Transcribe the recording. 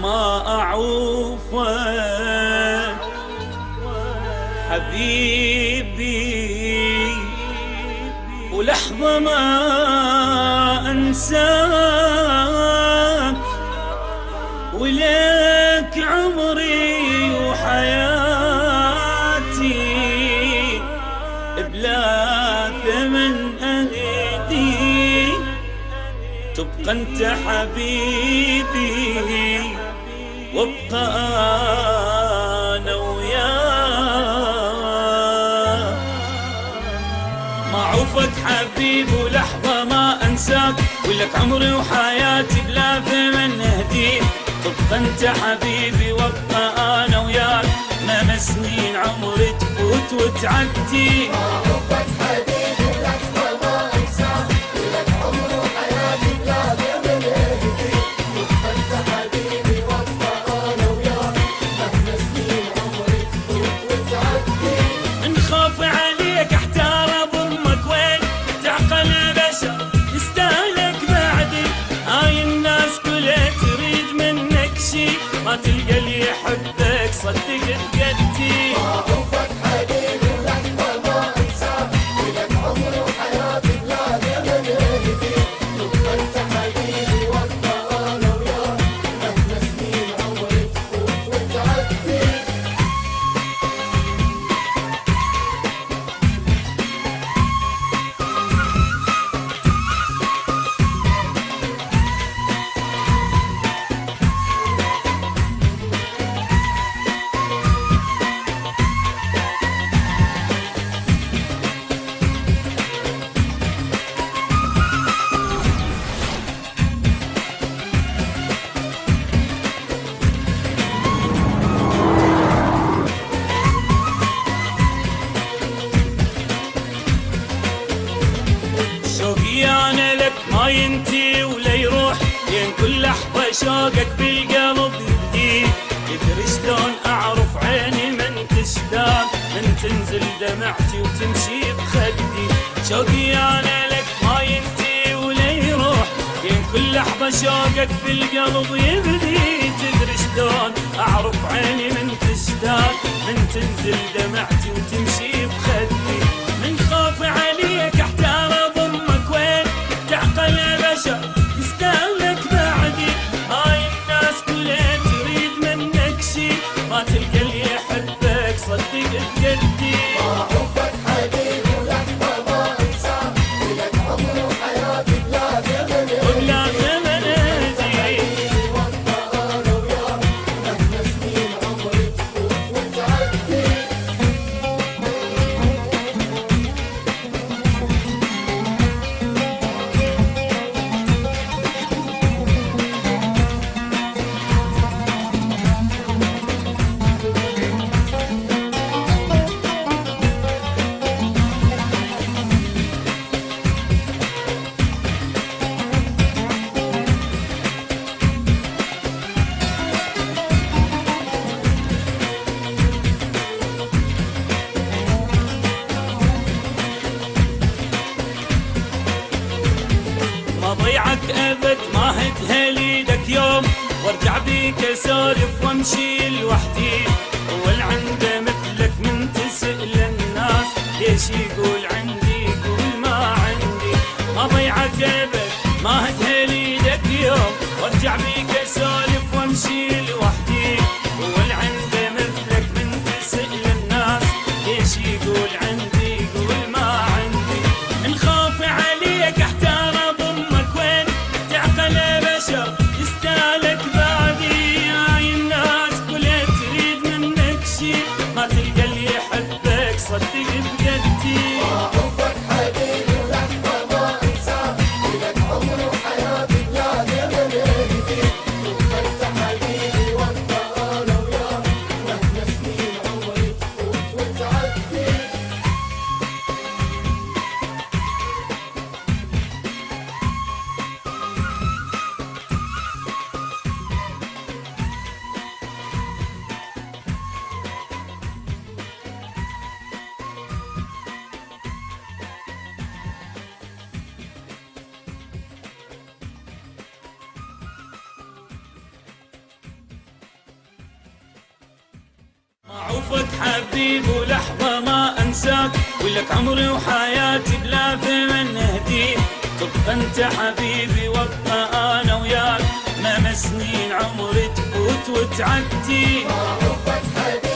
ما أعوفك حبيبي ولحظة ما أنساك، ولك عمري وحياتي بلا ثمن أهدي، تبقى أنت حبيبي وابقى أنا وياك. ما أعوفك حبيب ولحظة ما أنساك، ولك عمري وحياتي بلا ثمن أهديك، تبقى أنت حبيبي وابقى أنا وياك، مهما سنين عمري تفوت وتعدي. ما أعوفك حبيب ولحظة ما أنساك، ولك عمري وحياتي بلا ثمن أهديك، تبقى أنت حبيبي وابقى أنا وياك، مهما سنين عمري تفوت وتعدي. نخاف عليك احتار اضمك وين تعقل بشر يستاهلك بعدي، هاي الناس كلها تريد منك شي، ما تلقى اللي يحبك صدق بجدي. ما أعوفك حبيب ولحظة ما أنساك، ولك عمري وحياتي بلا ثمن أهديك، تبقى أنت حبيبي وابقى أنا وياك، مهما سنين عمري تفوت وتعدي. شوقي انا لك ما ينتهي ولا يروح، لين كل لحظة شوقك بالقلب يبدي، يدري شلون اعرف عيني من تشتاق، من تنزل دمعتي وتمشي بخدي. شوقي انا لك ما ينتهي ولا يروح، لين كل لحظة شوقك بالقلب يبدي، تدري شلون اعرف عيني من تشتاق، من تنزل دمعتي وتمشي بخدي. من خوف عليك احتار اضمك وين تعقل بشر يستاهلك بعدي، هاي الناس كلها تريد منك شي، ما تلقى اللي يحبك صدق بجدي. ما أعوفك حبيب ولحظة ما أنساك، ولك عمري وحياتي بلا ثمن وبلا أهديك، ثمن أهدي. حبيبي وابقى أنا وياك، مهما سنين عمري تفوت وتعدي. ما ضيعك ابد ما هدهل ايدك يوم، وارجع بيك اسولف وامشي لوحدي، اول عنده مثلك من تسأل الناس ليش يقول عندي يقول ما عندي. ما ضيعك ابد ما هدهل ايدك يوم، وارجع بيك اسولف وامشي لوحدي، اول عنده مثلك من تسأل الناس ليش يقول عندي يقول ما عندي. نخاف عليك احتار اضمك وين تعقل بشر يستاهلك بعدي، هاي الناس كلها تريد منك شي، ما تلقى اللي يحبك صدق بجدي. ما أعوفك حبيب ولحظة ما أنساك، ولك عمري وحياتي بلا ثمن أهديك، تبقى أنت حبيبي وابقى أنا وياك، مهما سنين عمري تفوت وتعدي. اشوفك حبيبي ولحظة ما انساك، ولك عمري وحياتي بلا ثمن اهديك. تبقى انت حبيبي وابقى انا وياك، مهما سنين عمري تفوت وتعدي. حبك حبيبي